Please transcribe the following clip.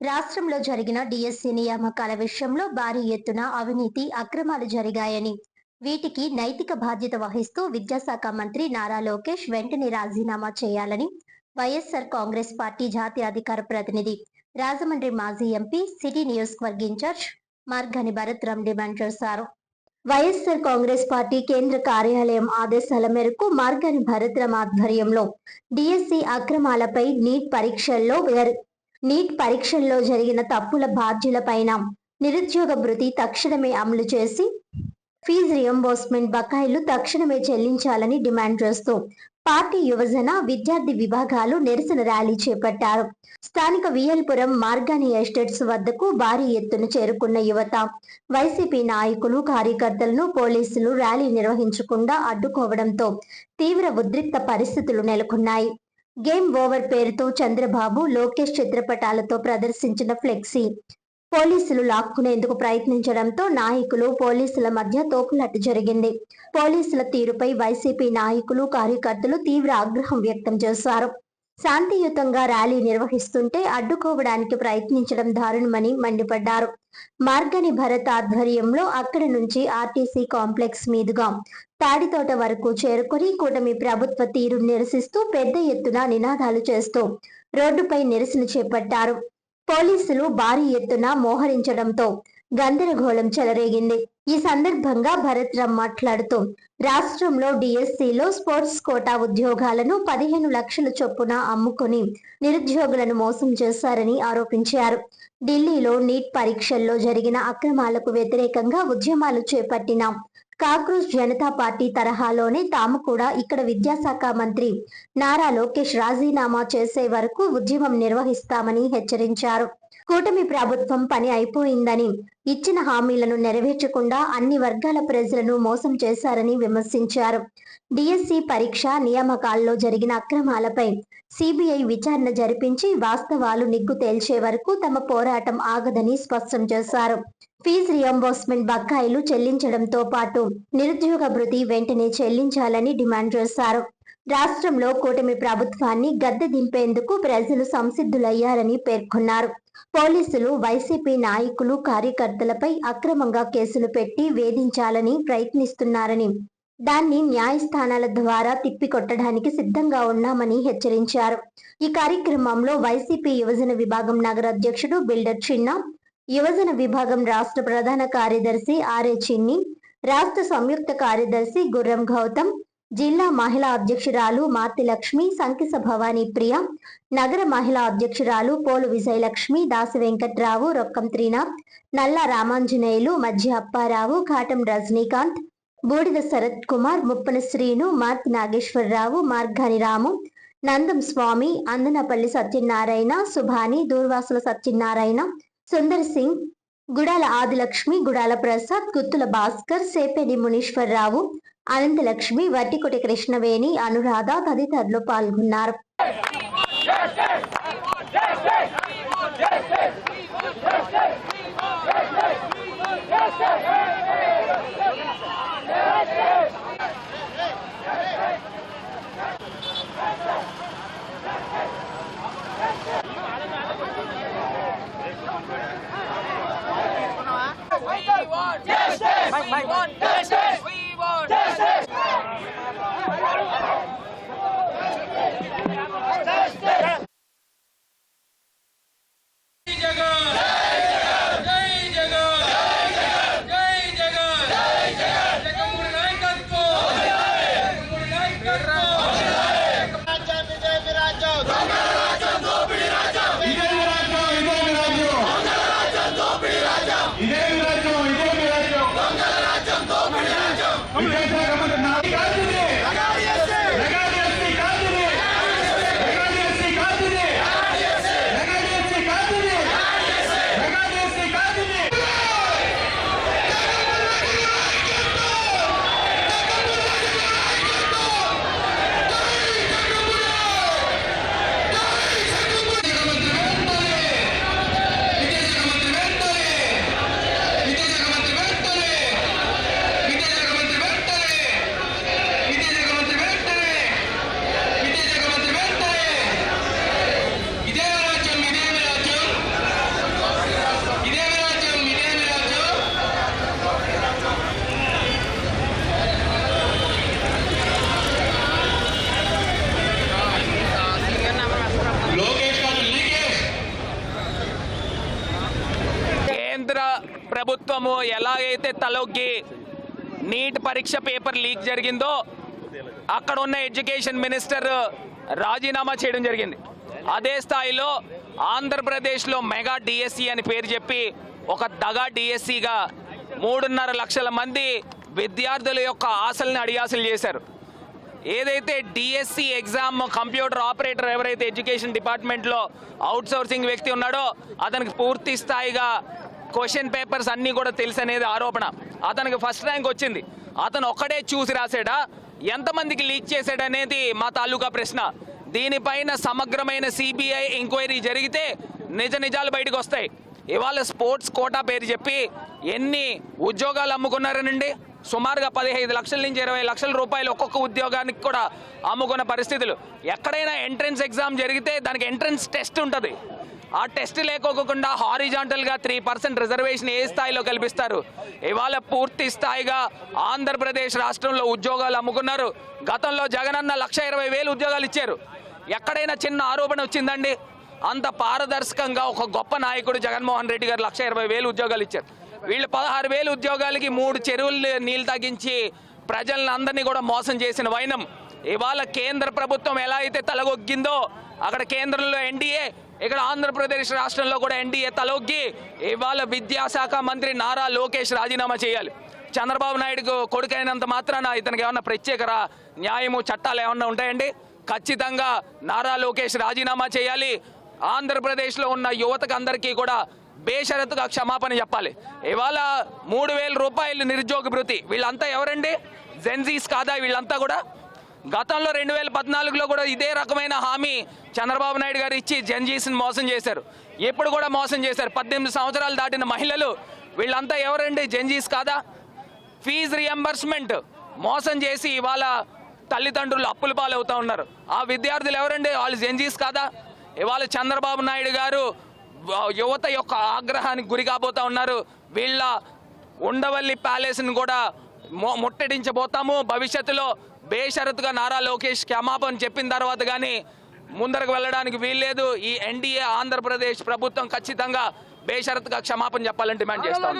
రాష్ట్రంలో జరిగిన డిఎస్సి నియామకాల విషయంలో భారీ ఎత్తున అవినీతి అక్రమాలు జరిగాయని, వీటికి నైతిక బాధ్యత వహిస్తూ విద్యాశాఖ మంత్రి నారా లోకేష్ వెంటనే రాజీనామా చేయాలని వైఎస్ఆర్ కాంగ్రెస్ పార్టీ జాతీయ అధికార ప్రతినిధి, రాజమండ్రి మాజీ ఎంపీ, సిటీ నియోజకవర్గ ఇన్ఛార్జ్ మార్గాని భరత్ రామ్ డిమాండ్ చేశారు. వైఎస్ఆర్ కాంగ్రెస్ పార్టీ కేంద్ర కార్యాలయం ఆదేశాల మేరకు మార్గాని భరత్ రామ్ ఆధ్వర్యంలో డిఎస్సి అక్రమాలపై నీట్ పరీక్షల్లో జరిగిన తప్పుల బాధ్యులపైన నిరుద్యోగ భృతి తక్షణమే అమలు చేసి ఫీజు రియంబర్స్మెంట్ బకాయిలు తక్షణమే చెల్లించాలని డిమాండ్ చేస్తూ పార్టీ యువజన విద్యార్థి విభాగాలు నిరసన ర్యాలీ చేపట్టారు. స్థానిక వియల్పురం మార్గాని ఎస్టేట్స్ వద్దకు భారీ ఎత్తున చేరుకున్న యువత, వైసీపీ నాయకులు, కార్యకర్తలను పోలీసులు ర్యాలీ నిర్వహించకుండా అడ్డుకోవడంతో తీవ్ర ఉద్రిక్త పరిస్థితులు నెలకొన్నాయి. గేమ్ ఓవర్ పేరుతో చంద్రబాబు, లోకేష్ చిత్రపటాలతో ప్రదర్శించిన ఫ్లెక్సీ పోలీసులు లాక్కునేందుకు ప్రయత్నించడంతో నాయకులు, పోలీసుల మధ్య తోపులాట జరిగింది. పోలీసుల తీరుపై వైసీపీ నాయకులు, కార్యకర్తలు తీవ్ర ఆగ్రహం వ్యక్తం చేశారు. శాంతియుతంగా ర్యాలీ నిర్వహిస్తుంటే అడ్డుకోవడానికి ప్రయత్నించడం దారుణమని మండిపడ్డారు. మార్గాని భరత్ ఆధ్వర్యంలో అక్కడి నుంచి ఆర్టీసీ కాంప్లెక్స్ మీదుగా తాడితోట వరకు చేరుకొని కూటమి ప్రభుత్వ తీరు నిరసిస్తూ పెద్ద ఎత్తున నినాదాలు చేస్తూ రోడ్డుపై నిరసన చేపట్టారు. పోలీసులు భారీ ఎత్తున మోహరించడంతో గందరగోళం చెలరేగింది. ఈ సందర్భంగా భరత్ రామ్ మాట్లాడుతూ రాష్ట్రంలో డిఎస్సిలో స్పోర్ట్స్ కోటా ఉద్యోగాలను 15 లక్షల చొప్పున అమ్ముకొని నిరుద్యోగులను మోసం చేశారని ఆరోపించారు. ఢిల్లీలో నీట్ పరీక్షల్లో జరిగిన అక్రమాలకు వ్యతిరేకంగా ఉద్యమాలు చేపట్టిన కాక్రోచ్ జనతా పార్టీ తరహాలోనే తాము కూడా ఇక్కడ విద్యాశాఖ మంత్రి నారా లోకేష్ రాజీనామా చేసే వరకు ఉద్యమం నిర్వహిస్తామని హెచ్చరించారు. కూటమి ప్రభుత్వం పని అయిపోయిందని, ఇచ్చిన హామీలను నెరవేర్చకుండా అన్ని వర్గాల ప్రజలను మోసం చేశారని విమర్శించారు. డిఎస్సి పరీక్ష నియామకాల్లో జరిగిన అక్రమాలపై సిబిఐ విచారణ జరిపించి వాస్తవాలు నిగ్గు తేల్చే వరకు తమ పోరాటం ఆగదని స్పష్టం చేశారు. ఫీజు రియంబర్స్మెంట్ బకాయిలు చెల్లించడంతో పాటు నిరుద్యోగ భృతి వెంటనే చెల్లించాలని డిమాండ్ చేశారు. రాష్ట్రంలో కూటమి ప్రభుత్వాన్ని గద్దె దింపేందుకు ప్రజలు సంసిద్ధులయ్యారని పేర్కొన్నారు. పోలీసులు వైసీపీ నాయకులు, కార్యకర్తలపై అక్రమంగా కేసులు పెట్టి వేధించాలని ప్రయత్నిస్తున్నారని, దాన్ని న్యాయస్థానాల ద్వారా తిప్పికొట్టడానికి సిద్ధంగా ఉన్నామని హెచ్చరించారు. ఈ కార్యక్రమంలో వైసీపీ యువజన విభాగం నగర అధ్యక్షుడు బిల్డర్ చిన్న, యువజన విభాగం రాష్ట్ర ప్రధాన కార్యదర్శి ఆర్ఏ చిన్ని, రాష్ట్ర సంయుక్త కార్యదర్శి గుర్రం గౌతమ్, జిల్లా మహిళా అధ్యక్షురాలు మార్తి లక్ష్మి, సంకిస భవానీ ప్రియ, నగర మహిళా అధ్యక్షురాలు పోలు విజయలక్ష్మి, దాసి వెంకట్రావు, రొక్కం త్రినాథ్, నల్లా రామాంజనేయులు, మధ్య అప్పారావు, కాటం రజనీకాంత్, బూడిద శరత్ కుమార్, ముప్పన శ్రీను, మార్తి నాగేశ్వరరావు, మార్గాని రాము, నందం స్వామి, అందనపల్లి సత్యనారాయణ, సుభాని, దూర్వాసుల సత్యనారాయణ, సుందర్ సింగ్, గుడాల ఆదిలక్ష్మి, గుడాల ప్రసాద్, గుత్తుల భాస్కర్, సేపేని మునీశ్వరరావు, అనంతలక్ష్మి, వట్టికొటి కృష్ణవేణి, అనురాధ తదితరులు పాల్గొన్నారు. ఇదే రాజ్యం ప్రభుత్వము ఎలాగైతే తలొగ్గి నీట్ పరీక్ష పేపర్ లీక్ జరిగిందో అక్కడ ఉన్న ఎడ్యుకేషన్ మినిస్టర్ రాజీనామా చేయడం జరిగింది. అదే స్థాయిలో ఆంధ్రప్రదేశ్లో మెగా డిఎస్సి అని పేరు చెప్పి ఒక దగా డిఎస్సిగా 3.5 లక్షల మంది విద్యార్థుల యొక్క ఆశల్ని అడియాసలు చేశారు. ఏదైతే డిఎస్సి ఎగ్జామ్ కంప్యూటర్ ఆపరేటర్ ఎవరైతే ఎడ్యుకేషన్ డిపార్ట్మెంట్లో అవుట్సోర్సింగ్ వ్యక్తి ఉన్నాడో అతనికి పూర్తి స్థాయిగా క్వశ్చన్ పేపర్స్ అన్నీ కూడా తెలుసు అనేది ఆరోపణ. అతనికి ఫస్ట్ ర్యాంక్ వచ్చింది. అతను ఒక్కడే చూసి రాసాడా, ఎంతమందికి లీక్ చేశాడనేది మా తాలూకా ప్రశ్న. దీనిపైన సమగ్రమైన సిబిఐ ఎంక్వైరీ జరిగితే నిజాలు బయటకు వస్తాయి. ఇవాళ స్పోర్ట్స్ కోటా పేరు చెప్పి ఎన్ని ఉద్యోగాలు అమ్ముకున్నారనండి? సుమారుగా 15 లక్షల నుంచి 20 లక్షల రూపాయలు ఒక్కొక్క ఉద్యోగానికి కూడా అమ్ముకున్న పరిస్థితులు. ఎక్కడైనా ఎంట్రన్స్ ఎగ్జామ్ జరిగితే దానికి ఎంట్రన్స్ టెస్ట్ ఉంటుంది. ఆ టెస్ట్ లేకోకుండా హారిజాంటల్గా 3% రిజర్వేషన్ ఏ స్థాయిలో కల్పిస్తారు? ఇవాళ పూర్తి స్థాయిగా ఆంధ్రప్రదేశ్ రాష్ట్రంలో ఉద్యోగాలు అమ్ముకున్నారు. గతంలో జగనన్న 1,20,000 ఉద్యోగాలు ఇచ్చారు. ఎక్కడైనా చిన్న ఆరోపణ వచ్చిందండి? అంత పారదర్శకంగా ఒక గొప్ప నాయకుడు జగన్మోహన్ రెడ్డి గారు 1,20,000 ఉద్యోగాలు ఇచ్చారు. వీళ్ళు 16,000 ఉద్యోగాలకి 3 చెరువులు నీళ్ళు తగ్గించి ప్రజలను అందరినీ కూడా మోసం చేసిన వైనం. ఇవాళ కేంద్ర ప్రభుత్వం ఎలా అయితే తలగొగ్గిందో అక్కడ కేంద్రంలో ఎన్డీఏ, ఇక్కడ ఆంధ్రప్రదేశ్ రాష్ట్రంలో కూడా ఎన్డీఏ తలొగ్గి ఇవాళ విద్యాశాఖ మంత్రి నారా లోకేష్ రాజీనామా చేయాలి. చంద్రబాబు నాయుడు కొడుకైనంత మాత్రాన ఇతనికి ఏమన్నా ప్రత్యేక న్యాయము చట్టాలు ఏమన్నా ఉంటాయండి? ఖచ్చితంగా నారా లోకేష్ రాజీనామా చేయాలి. ఆంధ్రప్రదేశ్లో ఉన్న యువతకు అందరికీ కూడా బేషరతుగా క్షమాపణ చెప్పాలి. ఇవాళ 3,000 రూపాయలు నిరుద్యోగ భృతి. వీళ్ళంతా ఎవరండి? జెన్జీస్ కాదా వీళ్ళంతా కూడా? గతంలో 2014లో కూడా ఇదే రకమైన హామీ చంద్రబాబు నాయుడు గారు ఇచ్చి జెన్జీస్ని మోసం చేశారు. ఎప్పుడు కూడా మోసం చేశారు. 18 సంవత్సరాలు దాటిన మహిళలు వీళ్ళంతా ఎవరండి? జెన్జీస్ కాదా? ఫీజు రియంబర్స్మెంట్ మోసం చేసి ఇవాళ తల్లిదండ్రులు అప్పుల పాలవుతూ ఉన్నారు. ఆ విద్యార్థులు ఎవరండి? వాళ్ళు జెన్జీస్ కాదా? ఇవాళ చంద్రబాబు నాయుడు గారు యువత యొక్క ఆగ్రహానికి గురి కాబోతూ ఉన్నారు. వీళ్ళ ఉండవల్లి ప్యాలెస్ని కూడా ముట్టడించబోతాము. భవిష్యత్తులో బేషరతుగా నారా లోకేష్ క్షమాపణ చెప్పిన తర్వాత కానీ ముందరకు వెళ్ళడానికి వీల్లేదు. ఈ ఎన్డీఏ ఆంధ్రప్రదేశ్ ప్రభుత్వం ఖచ్చితంగా బేషరతుగా క్షమాపణ చెప్పాలని డిమాండ్ చేస్తాం.